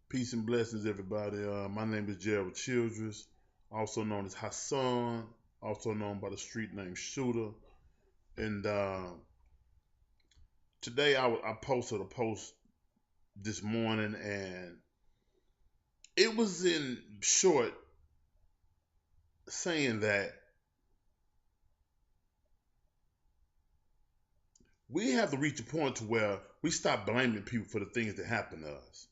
Peace and blessings, everybody. My name is Gerald Childress, also known as Hassan, also known by the street name Shooter. And today I posted a post this morning, and it was in short saying that we have to reach a point to where we stop blaming people for the things that happen to us.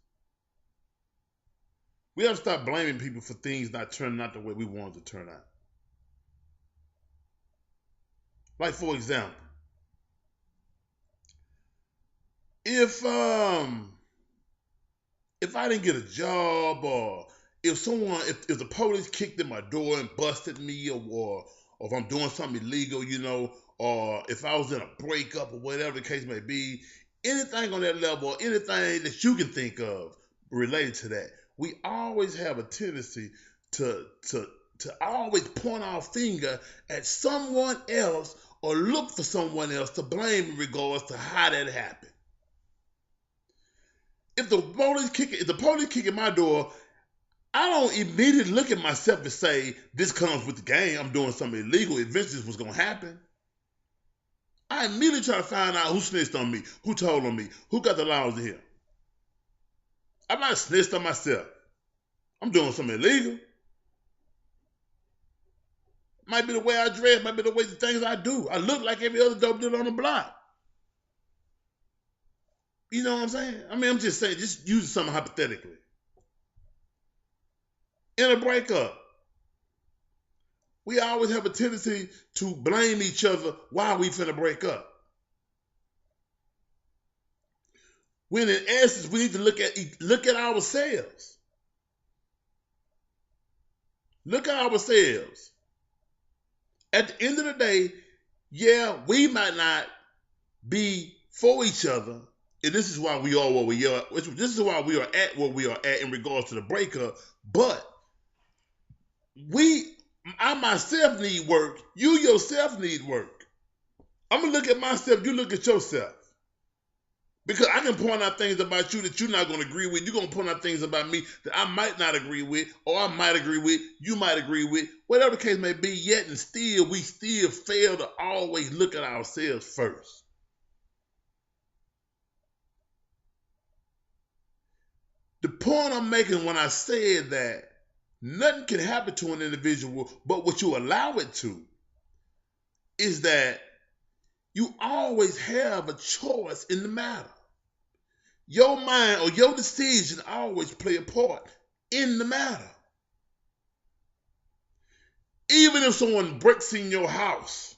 We have to stop blaming people for things not turning out the way we want it to turn out. Like, for example, if if I didn't get a job, or if the police kicked in my door and busted me, or if I'm doing something illegal, or if I was in a breakup or whatever the case may be, anything on that level, or anything that you can think of related to that, we always have a tendency to to always point our finger at someone else or look for someone else to blame in regards to how that happened. If the police kick in my door, I don't immediately look at myself and say, this comes with the game, I'm doing something illegal, eventually this was going to happen. I immediately try to find out who snitched on me, who told on me, who got the laws in here. I'm not snitched on myself. I'm doing something illegal. Might be the way I dress, might be the things I do. I look like every other dope dealer on the block. You know what I'm saying? I mean, I'm just saying, just using something hypothetically. In a breakup, we always have a tendency to blame each other while we finna break up. When in essence, we need to look at ourselves. Look at ourselves. At the end of the day, yeah, we might not be for each other, and this is why we are where we are. This is why we are at where we are at in regards to the breakup. But I myself need work. You yourself need work. I'm gonna look at myself. You look at yourself. Because I can point out things about you that you're not going to agree with. You're going to point out things about me that I might not agree with, or I might agree with, you might agree with, whatever the case may be, yet and still, we still fail to always look at ourselves first. The point I'm making when I said that nothing can happen to an individual but what you allow it to is that you always have a choice in the matter. Your mind or your decision always play a part in the matter. Even if someone breaks in your house,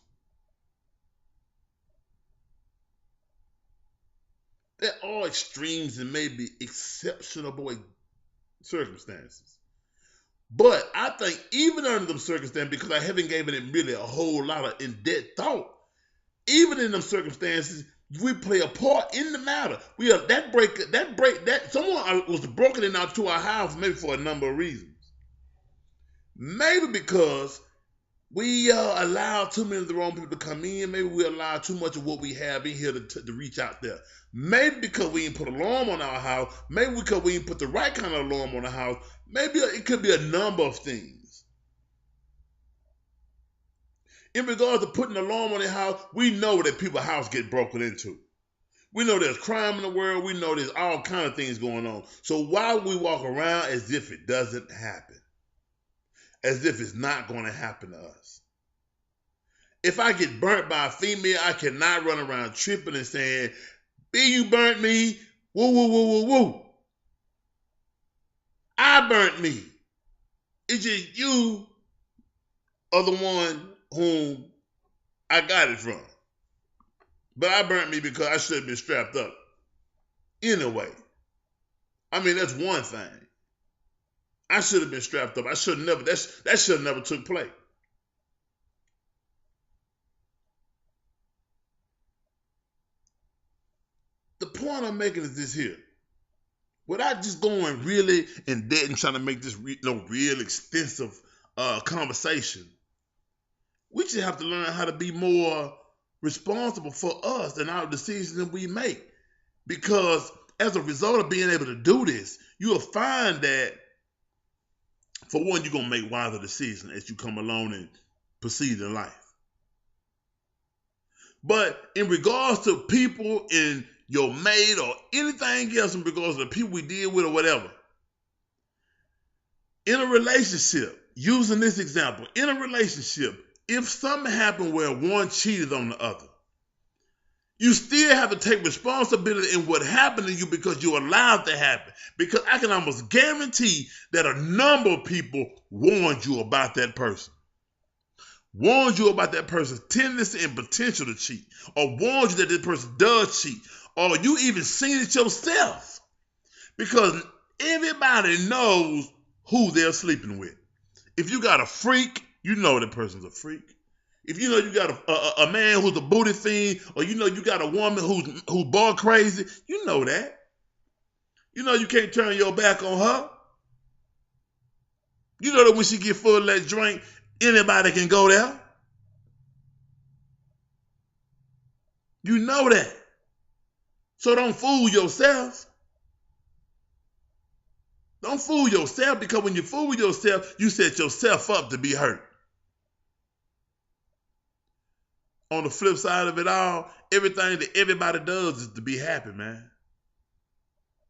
there are extremes and maybe exceptional circumstances. But I think even under them circumstances, because I haven't given it really a whole lot of in-depth thought, even in them circumstances, we play a part in the matter. We are that someone was broken into our house maybe for a number of reasons. Maybe because we allow too many of the wrong people to come in. Maybe we allow too much of what we have in here to reach out there. Maybe because we didn't put alarm on our house. Maybe because we didn't put the right kind of alarm on the house. Maybe it could be a number of things. In regards to putting alarm on the house, we know that people's house get broken into. We know there's crime in the world. We know there's all kinds of things going on. So why would we walk around as if it doesn't happen? As if it's not going to happen to us? If I get burnt by a female, I cannot run around tripping and saying, B, you burnt me. Woo, woo, woo, woo, woo. I burnt me. It's just you are the one whom I got it from. But I burnt me because I should have been strapped up. Anyway, I mean, that's one thing. I should have been strapped up. I should never. That should have never took place. The point I'm making is this here. Without just going really in debt and trying to make this real extensive conversation, we just have to learn how to be more responsible for us and our decisions that we make. Because as a result of being able to do this, you'll find that, for one, you're going to make wiser decisions as you come along and proceed in life. But in regards to people in your mate or anything else in regards to the people we deal with or whatever, in a relationship, using this example, in a relationship, if something happened where one cheated on the other, you still have to take responsibility in what happened to you because you allowed it to happen. Because I can almost guarantee that a number of people warned you about that person. Warned you about that person's tendency and potential to cheat. Or warned you that this person does cheat. Or you even seen it yourself. Because everybody knows who they're sleeping with. If you got a freak, you know that person's a freak. If you know you got a man who's a booty fiend, or you know you got a woman who's ball crazy, you know that. You know you can't turn your back on her. You know that when she get full of that drink, anybody can go there. You know that. So don't fool yourself. Don't fool yourself, because when you fool yourself, you set yourself up to be hurt. On the flip side of it all, everything that everybody does is to be happy, man.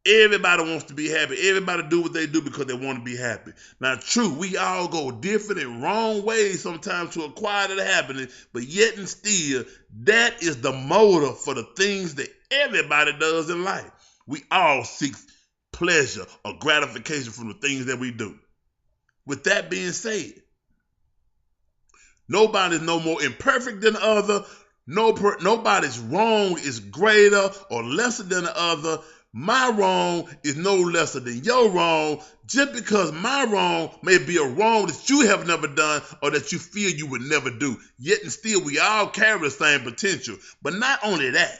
Everybody wants to be happy. Everybody do what they do because they want to be happy. Now, true, we all go different and wrong ways sometimes to acquire that happiness, but yet and still, that is the motive for the things that everybody does in life. We all seek pleasure or gratification from the things that we do. With that being said, nobody's no more imperfect than the other. Nobody's wrong is greater or lesser than the other. My wrong is no lesser than your wrong, just because my wrong may be a wrong that you have never done or that you feel you would never do. Yet and still, we all carry the same potential. But not only that,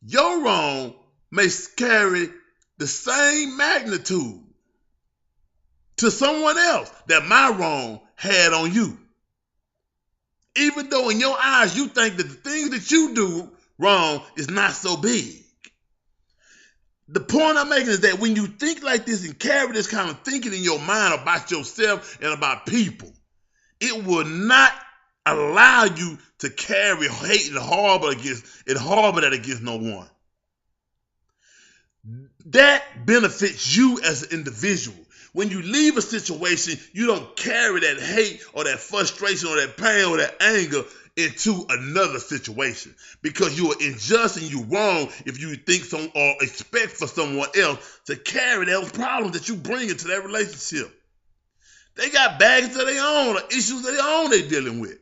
your wrong may carry the same magnitude to someone else that my wrong had on you. Even though in your eyes you think that the things that you do wrong is not so big. The point I'm making is that when you think like this and carry this kind of thinking in your mind about yourself and about people, it will not allow you to carry hate and harbor that against no one. That benefits you as an individual. When you leave a situation, you don't carry that hate or that frustration or that pain or that anger into another situation, because you are unjust and you wrong if you think or expect for someone else to carry those problems that you bring into that relationship. They got baggage of their own or issues of their own they're dealing with.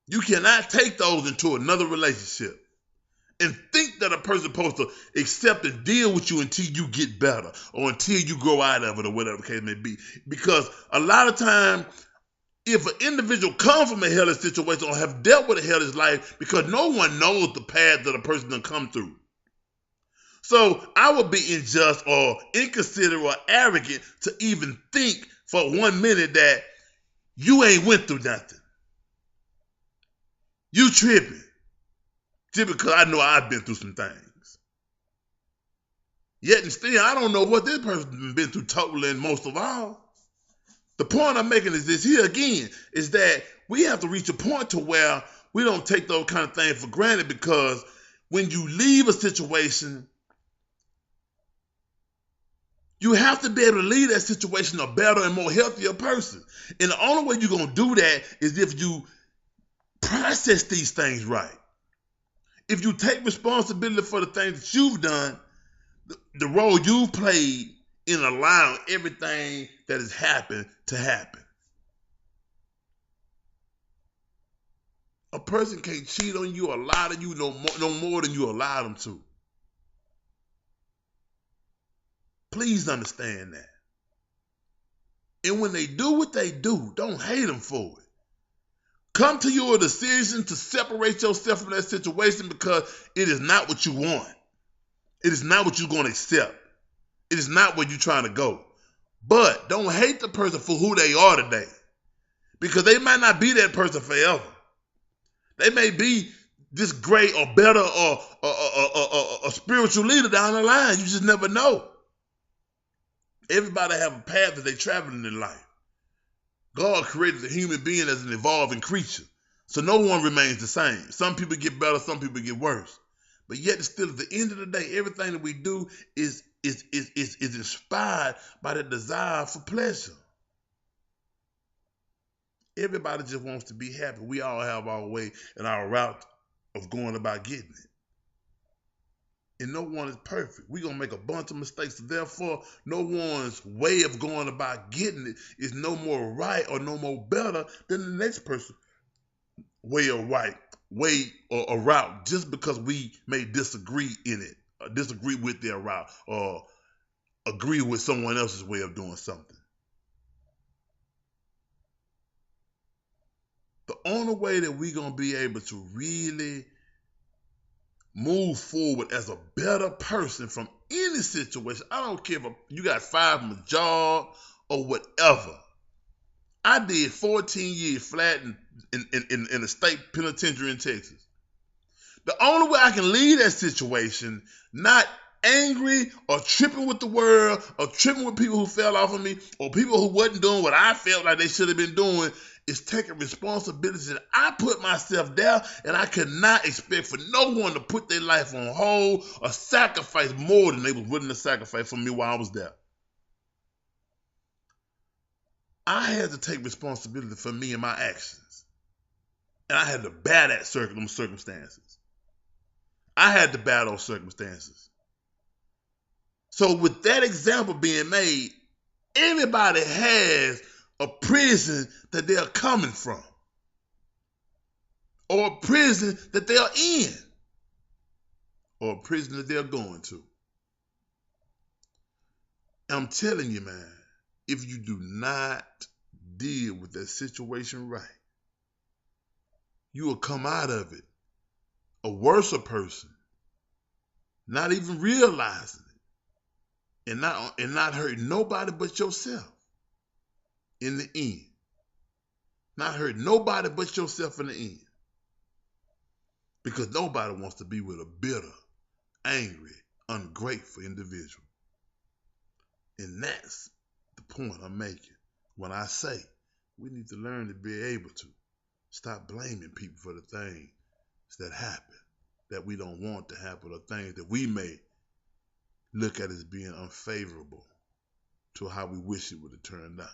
You cannot take those into another relationship and think that a person's supposed to accept and deal with you until you get better or until you grow out of it or whatever the case may be. Because a lot of time, if an individual comes from a hellish situation or have dealt with a hellish life, because no one knows the path that a person done come through. So I would be unjust or inconsiderate or arrogant to even think for 1 minute that you ain't went through nothing. You tripping. Just because I know I've been through some things. Yet and still, I don't know what this person's been through totally and most of all. The point I'm making is this here again, is that we have to reach a point to where we don't take those kind of things for granted, because when you leave a situation, you have to be able to leave that situation a better and more healthier person. And the only way you're going to do that is if you process these things right. If you take responsibility for the things that you've done, the role you've played in allowing everything that has happened to happen. A person can't cheat on you or lie to you no more than you allow them to. Please understand that. And when they do what they do, don't hate them for it. Come to your decision to separate yourself from that situation, because it is not what you want. It is not what you're going to accept. It is not where you're trying to go. But don't hate the person for who they are today, because they might not be that person forever. They may be this great or better or a spiritual leader down the line. You just never know. Everybody have a path that they're traveling in life. God created the human being as an evolving creature. So no one remains the same. Some people get better, some people get worse. But yet still at the end of the day, everything that we do is inspired by the desire for pleasure. Everybody just wants to be happy. We all have our way and our route of going about getting it. And no one is perfect. We're going to make a bunch of mistakes. Therefore, no one's way of going about getting it is no more right or no more better than the next person's way or right, way or route, just because we may disagree in it, or disagree with their route, or agree with someone else's way of doing something. The only way that we're going to be able to really move forward as a better person from any situation, I don't care if you got fired from a job or whatever. I did 14 years flat in a state penitentiary in Texas. The only way I can leave that situation, not angry or tripping with the world or tripping with people who fell off of me or people who wasn't doing what I felt like they should have been doing, is taking responsibility that I put myself there, and I could not expect for no one to put their life on hold or sacrifice more than they was willing to sacrifice for me while I was there. I had to take responsibility for me and my actions. And I had to bear that them circumstances. I had to bear those circumstances. So with that example being made, everybody has a prison that they're coming from, or a prison that they're in, or a prison that they're going to. And I'm telling you, man, if you do not deal with that situation right, you will come out of it a worse person, not even realizing it, and not hurting nobody but yourself in the end. Not hurting nobody but yourself in the end. Because nobody wants to be with a bitter, angry, ungrateful individual. And that's the point I'm making when I say we need to learn to be able to stop blaming people for the things that happen, that we don't want to happen, or things that we may look at as being unfavorable to how we wish it would have turned out.